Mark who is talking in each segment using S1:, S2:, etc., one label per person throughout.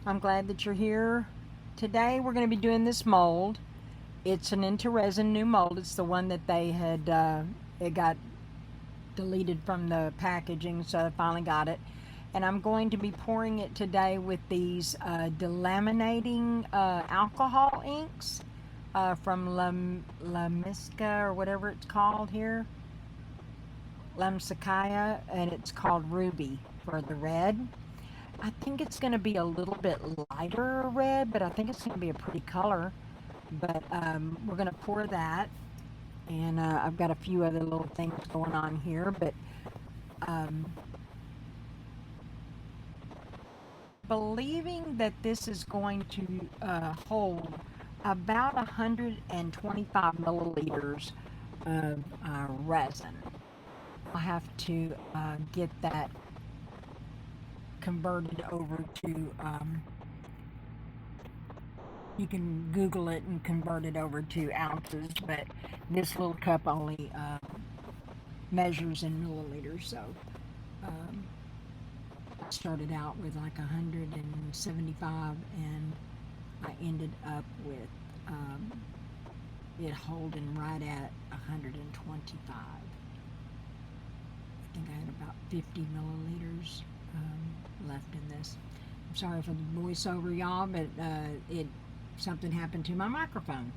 S1: I'm glad that you're here. Today we're going to be doing this mold. It's an Intoresin new mold. It's the one that they had, it got deleted from the packaging, so I finally got it. And I'm going to be pouring it today with these delaminating alcohol inks from La Misca or whatever it's called here. Lamsakaya, and it's called Ruby for the red. I think it's going to be a little bit lighter red, but I think it's going to be a pretty color. But we're going to pour that, and I've got a few other little things going on here, but believing that this is going to hold about 125 milliliters of resin. I'll have to get that converted over to, you can Google it and convert it over to ounces, but this little cup only measures in milliliters, so I started out with like 175 and I ended up with it holding right at 125. I think I had about 50 milliliters left in this. I'm sorry for the voiceover, y'all, but something happened to my microphone.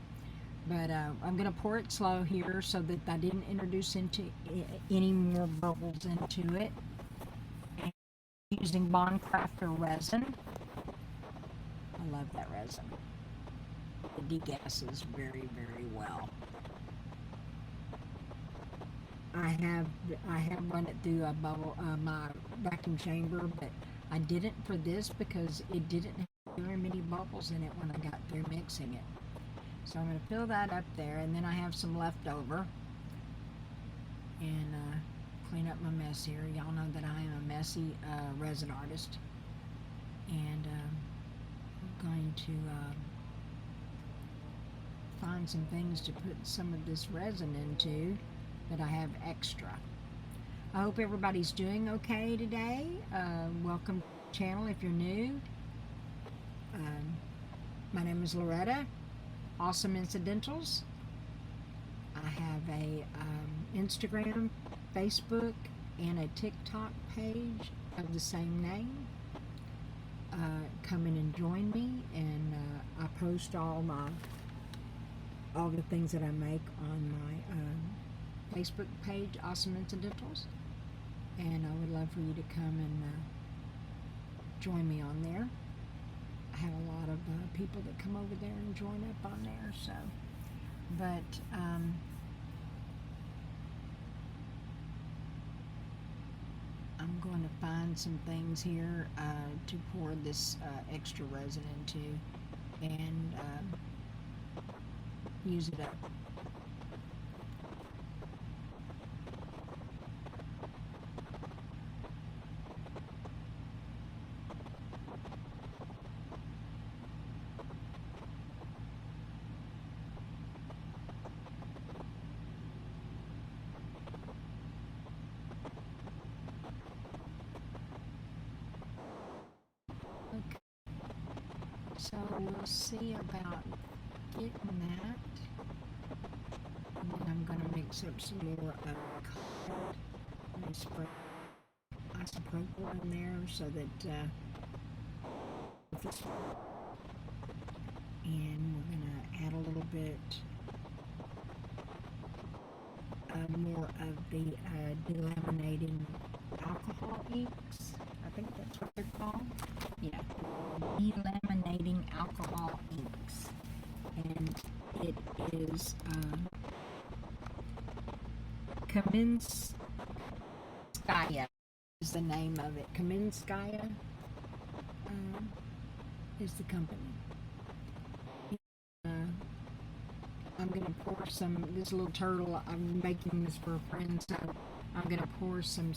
S1: But I'm going to pour it slow here so that I didn't introduce any more bubbles into it. And using BONDCRAFTOR resin. I love that resin. It degasses very, very well. I have run it through my vacuum chamber, but I didn't for this because it didn't have very many bubbles in it when I got through mixing it. So I'm going to fill that up there, and then I have some left over, and clean up my mess here. Y'all know that I am a messy resin artist, and I'm going to find some things to put some of this resin into that I have extra. I hope everybody's doing okay today. Welcome to the channel if you're new. My name is Loretta. Awesome Incidentals. I have a Instagram, Facebook, and a TikTok page of the same name. Come in and join me, and I post all the things that I make on my Facebook page, Awesome Incidentals, and I would love for you to come and join me on there. I have a lot of people that come over there and join up on there, so, but I'm going to find some things here to pour this extra resin into and use it up. Okay, so we'll see about getting that. And then I'm going to mix up some more colored. I spray isopropyl in there so that and we're going to add a little bit more of the delaminating alcohol inks. I think that's what they're called. Yeah, delaminating alcohol inks. And it is Kamenskaya is the name of it. Kamenskaya is the company. I'm going to pour this little turtle, I'm making this for a friend, so I'm going to pour some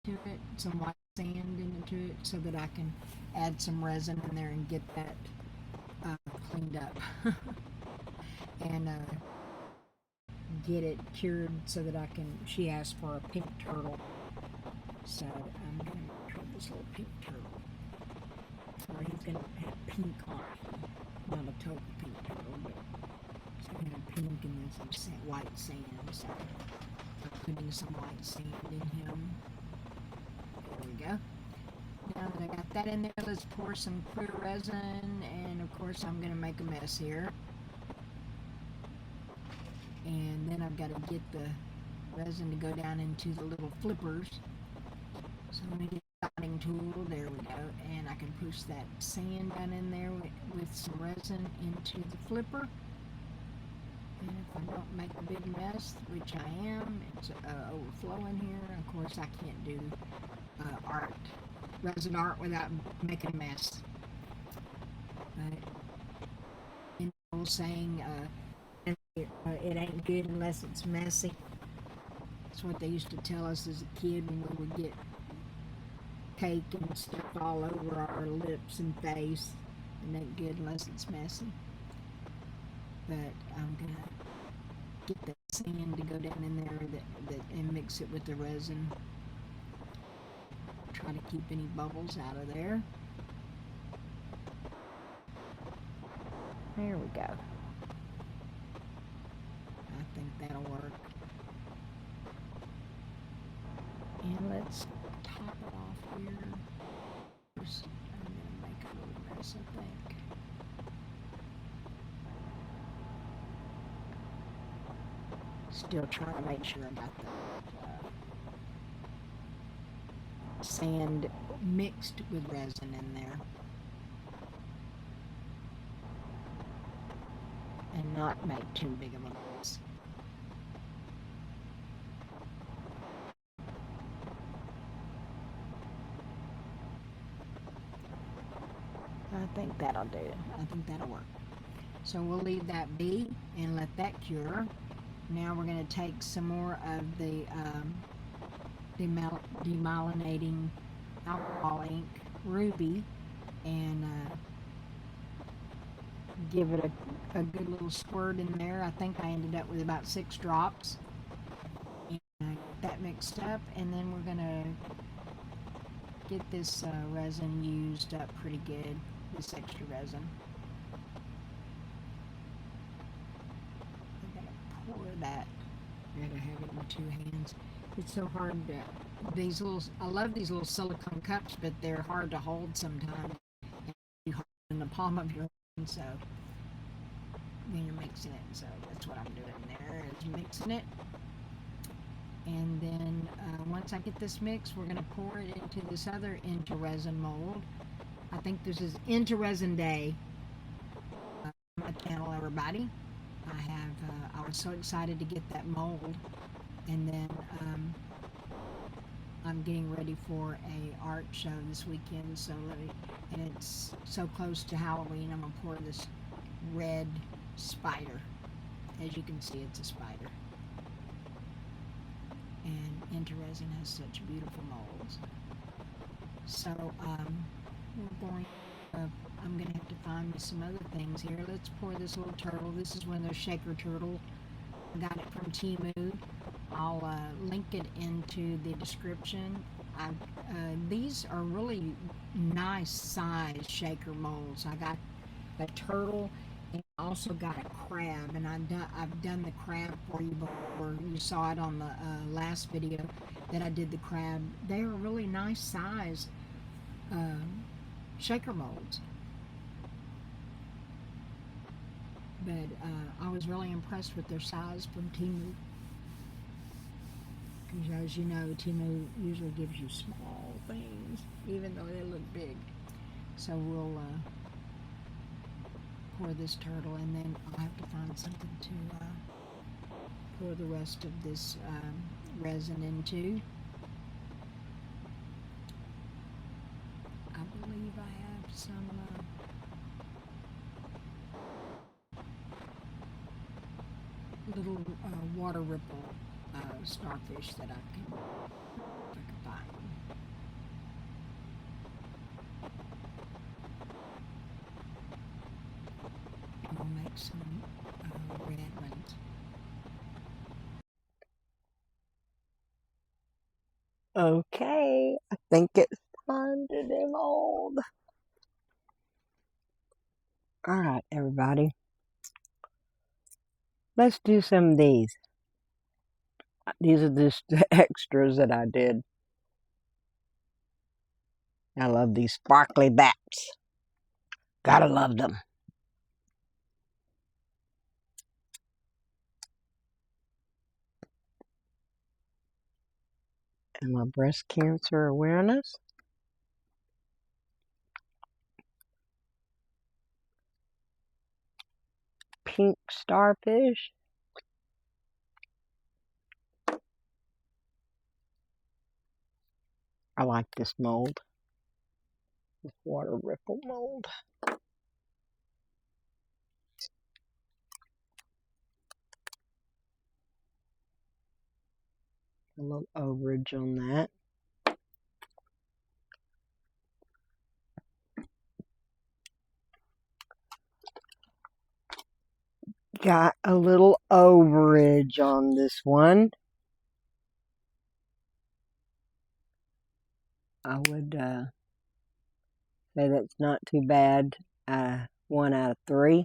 S1: to it, some white sand into it so that I can add some resin in there and get that cleaned up and get it cured so that I can, she asked for a pink turtle, so I'm going to try this little pink turtle. for he's going to have pink on him. Not a total pink turtle, but it's going to have pink and then some white sand. So I'm putting some white sand in him. There we go. Now that I got that in there, let's pour some clear resin, and of course I'm going to make a mess here. And then I've got to get the resin to go down into the little flippers. So let me get the dotting tool, there we go, and I can push that sand down in there with some resin into the flipper. And if I don't make a big mess, which I am, it's overflowing here. Of course I can't do resin art without making a mess. But in the old saying, it ain't good unless it's messy. That's what they used to tell us as a kid when we would get cake and stuff all over our lips and face. It ain't good unless it's messy. But I'm gonna get that sand to go down in there and mix it with the resin. Try to keep any bubbles out of there. There we go. I think that'll work. And let's top it off here. First, I'm going to make a little mess, I think. Still trying to make sure I got the sand mixed with resin in there. And not make too big of a mess. I think that'll do it. I think that'll work. So we'll leave that be and let that cure. Now we're going to take some more of the demyelinating alcohol ink, Ruby, and give it a good little squirt in there. I think I ended up with about 6 drops. And I get that mixed up, and then we're going to get this resin used up pretty good, this extra resin. I'm going to pour that. I gotta have it in 2 hands. It's so hard to, I love these little silicone cups, but they're hard to hold sometimes. And you hold it in the palm of your hand, so when you're mixing it. So that's what I'm doing there, is mixing it. And then once I get this mixed, we're going to pour it into this other Intoresin mold. I think this is Intoresin Day on my channel, everybody. I was so excited to get that mold, and then I'm getting ready for a art show this weekend. So and it's so close to Halloween. I'm gonna pour this red spider. As you can see, it's a spider. And Intoresin has such beautiful molds. So we're going. I'm going to have to find me some other things here. Let's pour this little turtle. This is one of those shaker turtles. I got it from Temu. I'll link it into the description. These are really nice size shaker molds. I got a turtle and also got a crab, and I've done the crab for you before. You saw it on the last video that I did the crab. They are really nice size shaker molds. But I was really impressed with their size from Temu. Because as you know, Temu usually gives you small things, even though they look big. So we'll pour this turtle, and then I'll have to find something to pour the rest of this resin into. I believe I have some little water ripple starfish that I can find. And I'll make some red ones.
S2: Okay, I think it's time to demold.
S1: All right, everybody. Let's do some of these. These are just the extras that I did. I love these sparkly bats. Gotta love them. And my breast cancer awareness. Pink starfish. I like this mold. This water ripple mold. A little overage on that. Got a little overage on this one. I would say that's not too bad. 1 out of 3.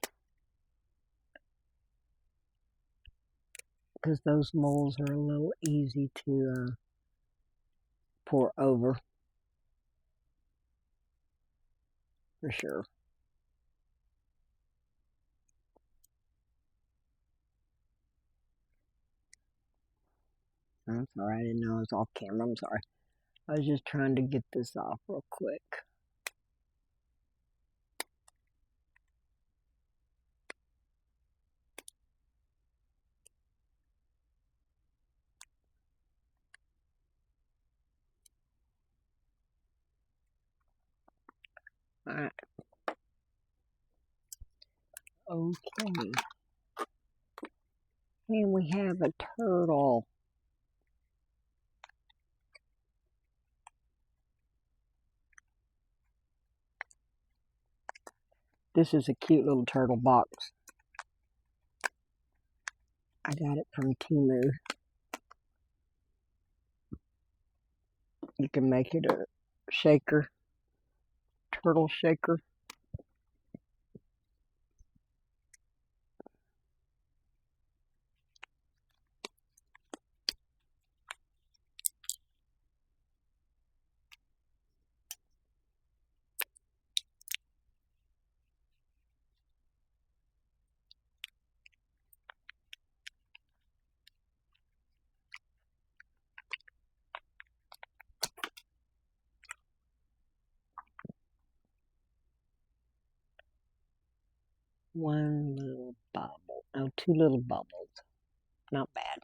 S1: Because those molds are a little easy to pour over. For sure. I'm sorry, I didn't know I was off camera. I'm sorry. I was just trying to get this off real quick. Alright. Okay. And we have a turtle. This is a cute little turtle box. I got it from Temu. You can make it a shaker, turtle shaker. One little bubble. Oh, 2 little bubbles. Not bad.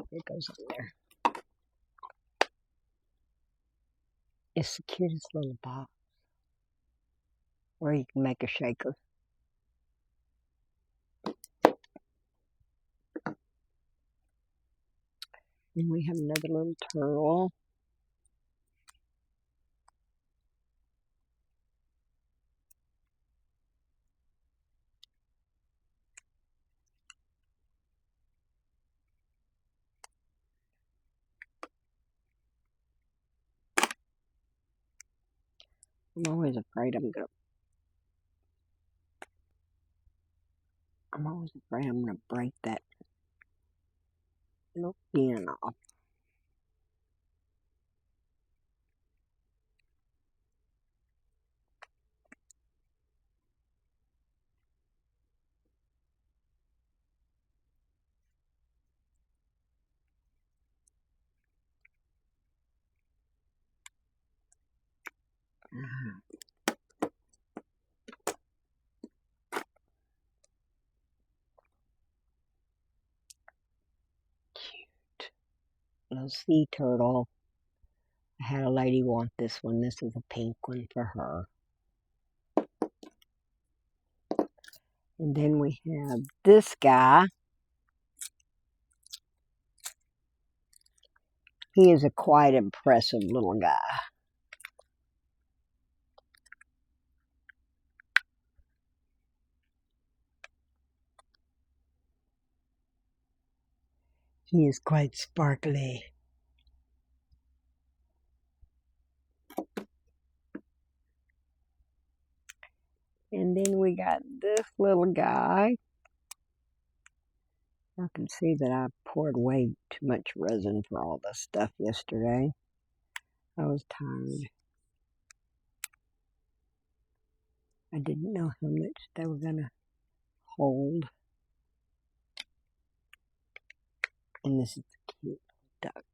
S1: It goes in there. It's the cutest little box. Or you can make a shaker. And we have another little turtle. I'm always afraid I'm gonna break that little fin off. Cute. Little sea turtle. I had a lady want this one. This is a pink one for her. And then we have this guy. He is a quite impressive little guy. He is quite sparkly. And
S2: then we got this little guy. I can see that I poured way too much resin for all this stuff yesterday. I was tired. I didn't know how much they were going to hold. And this is a cute duck.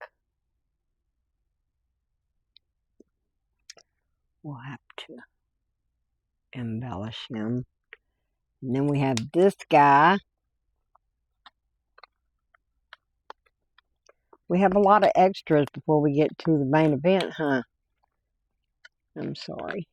S2: We'll have to embellish him. And then we have this guy. We have a lot of extras before we get to the main event, huh? I'm sorry.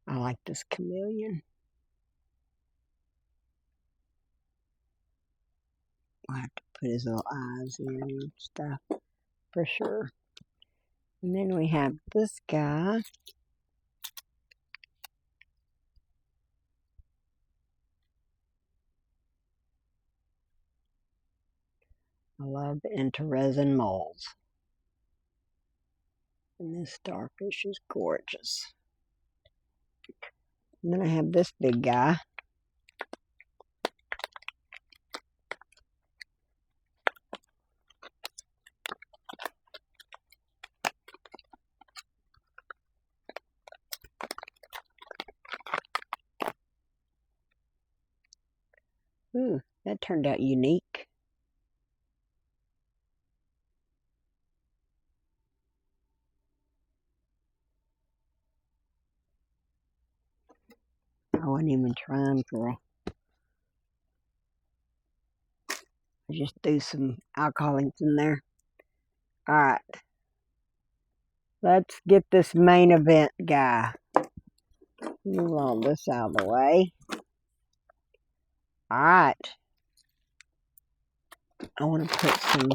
S2: I like this chameleon. I'll have to put his little eyes in and stuff for sure. And then we have this guy. I love Intoresin molds. And this starfish is gorgeous. And then I have this big guy. Ooh, that turned out unique. I wasn't even trying for a... I just threw some alcohol inks in there. Alright. Let's get this main event guy. Move all this out of the way. Alright. I want to put some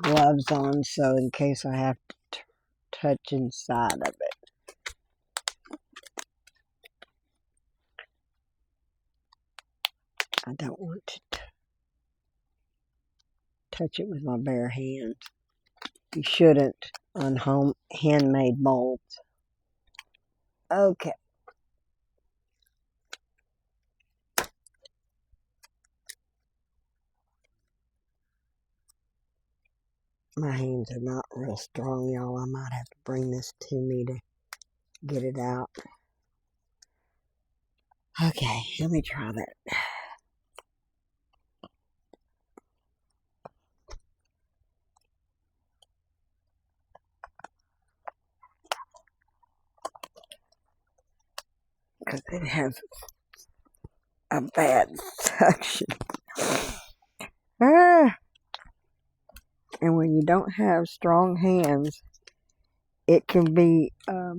S2: gloves on so in case I have to touch inside of it. I don't want to touch it with my bare hands. You shouldn't on handmade molds. Okay. My hands are not real strong, y'all. I might have to bring this to me to get it out. Okay, let me try that. Because it has a bad suction. And when you don't have strong hands, it can be a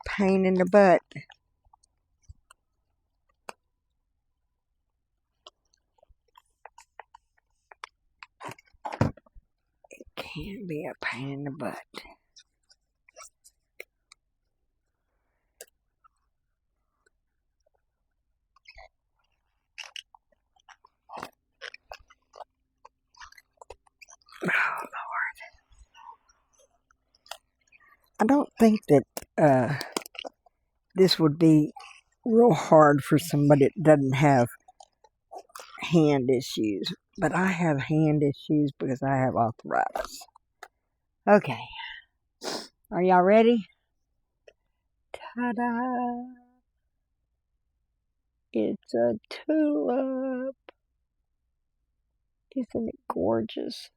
S2: pain in the butt. It can be a pain in the butt. Oh, Lord. I don't think that this would be real hard for somebody that doesn't have hand issues. But I have hand issues because I have arthritis. Okay. Are y'all ready? Ta-da! It's a tulip. Isn't it gorgeous?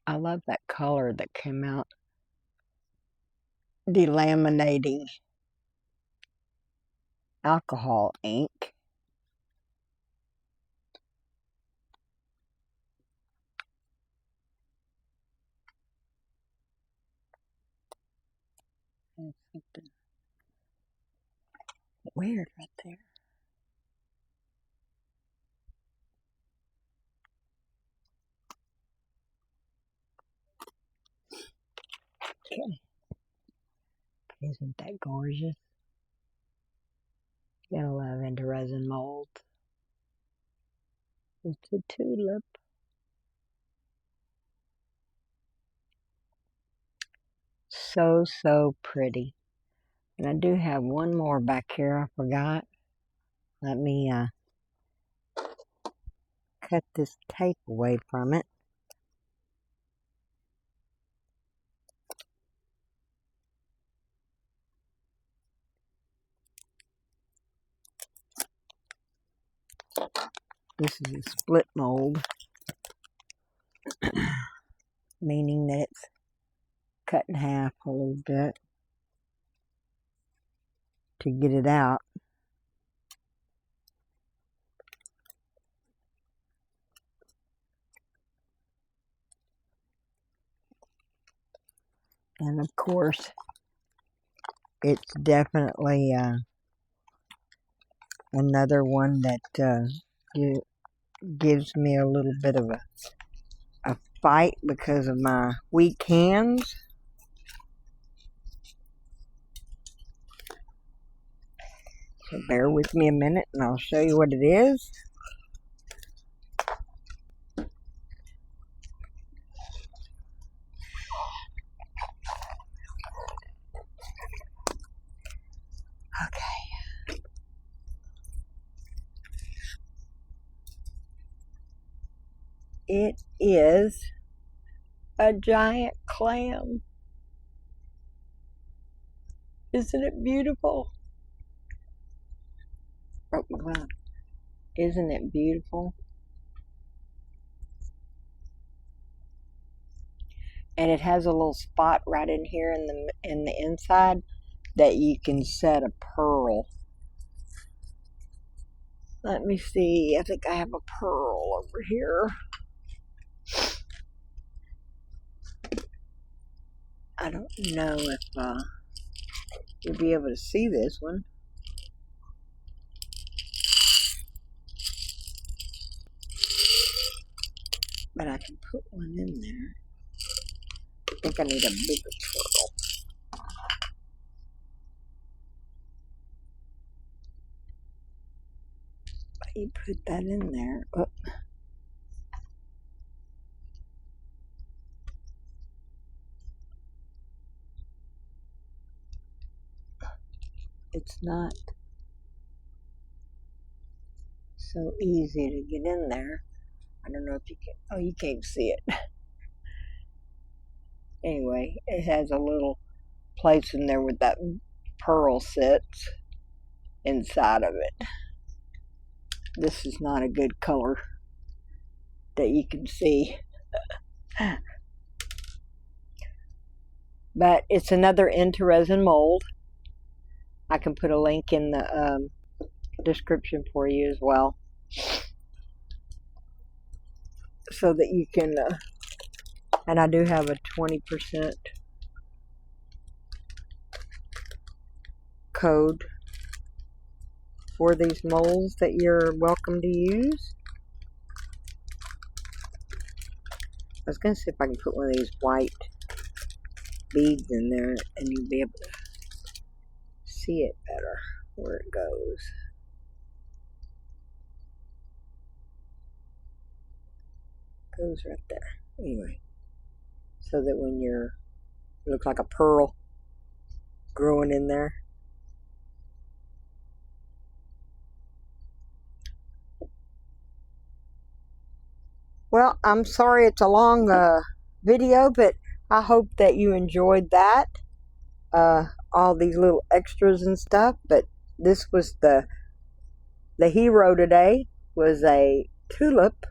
S2: I love that color that came out. Delaminating alcohol ink. There's something weird right there. Okay. Isn't that gorgeous? Gotta love Intoresin mold. It's a tulip. So pretty. And I do have one more back here I forgot. Let me cut this tape away from it. This is a split mold, meaning that it's cut in half a little bit to get it out. And of course, it's definitely another one that gives me a little bit of a fight because of my weak hands. So bear with me a minute and I'll show you what it is. Okay. It is a giant clam. Isn't it beautiful? Oh, wow. Isn't it beautiful? And it has a little spot right in here in the inside that you can set a pearl. Let me see. I think I have a pearl over here. I don't know if you'll be able to see this one. But I can put one in there. I think I need a bigger pearl. You put that in there. Oh. It's not so easy to get in there. I don't know if you can. Oh, you can't see it. Anyway, it has a little place in there where that pearl sits inside of it. This is not a good color that you can see. But it's another Intoresin mold. I can put a link in the description for you as well, so that you can, and I do have a 20% code for these molds that you're welcome to use. I was going to see if I can put one of these white beads in there and you'll be able to see it better where it goes. Goes right there. Anyway, so that when it looks like a pearl growing in there. Well, I'm sorry it's a long video, but I hope that you enjoyed that. All these little extras and stuff, but this was the hero today was a tulip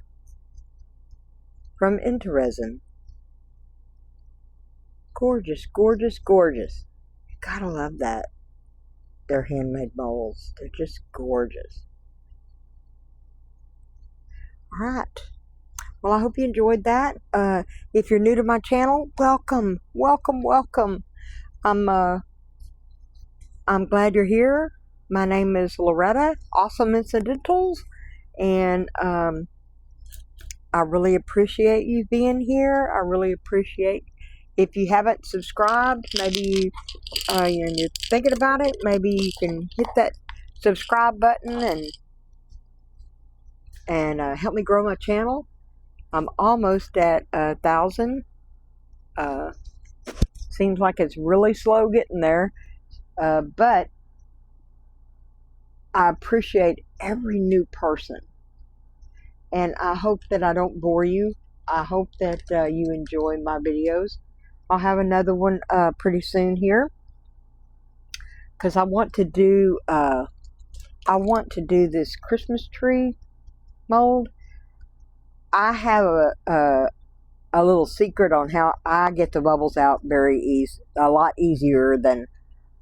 S2: from Intoresin. Gorgeous, gorgeous, gorgeous. Gotta love that. They're handmade molds. They're just gorgeous. Alright. Well, I hope you enjoyed that. If you're new to my channel, welcome, welcome, welcome. I'm glad you're here. My name is Loretta, Awesome Incidentals, and I really appreciate you being here. I really appreciate if you haven't subscribed, maybe you're thinking about it, maybe you can hit that subscribe button and help me grow my channel. I'm almost at 1,000. Seems like it's really slow getting there, but I appreciate every new person, and I hope that I don't bore you. I hope that you enjoy my videos. I'll have another one pretty soon here, because I want to do this Christmas tree mold. I have a little secret on how I get the bubbles out very easy, a lot easier than,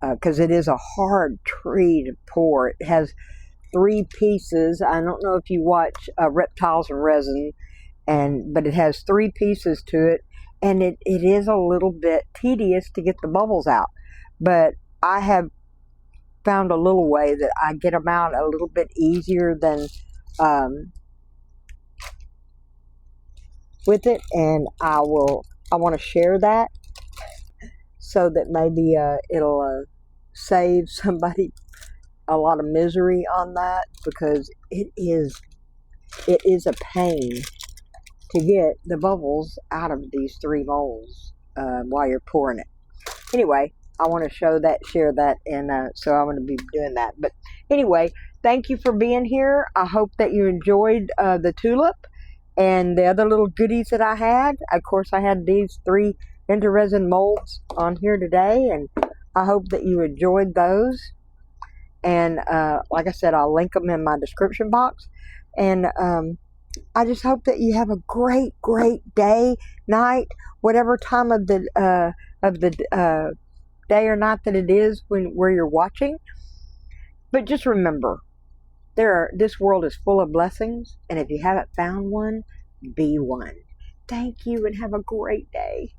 S2: because it is a hard tree to pour. It has 3 pieces. I don't know if you watch Reptiles and Resin, but it has 3 pieces to it, and it is a little bit tedious to get the bubbles out. But I have found a little way that I get them out a little bit easier than with it, and I want to share that so that maybe it'll save somebody a lot of misery on that, because it is a pain to get the bubbles out of these 3 molds while you're pouring it. Anyway, I want to share that, and so I'm going to be doing that. But anyway, thank you for being here. I hope that you enjoyed the tulip and the other little goodies that I had. Of course, I had these 3 Intoresin molds on here today, and I hope that you enjoyed those. And like I said, I'll link them in my description box. And I just hope that you have a great day, night, whatever time of the day or night that it is where you're watching. But just remember, this world is full of blessings, and if you haven't found one, be one. Thank you, and have a great day.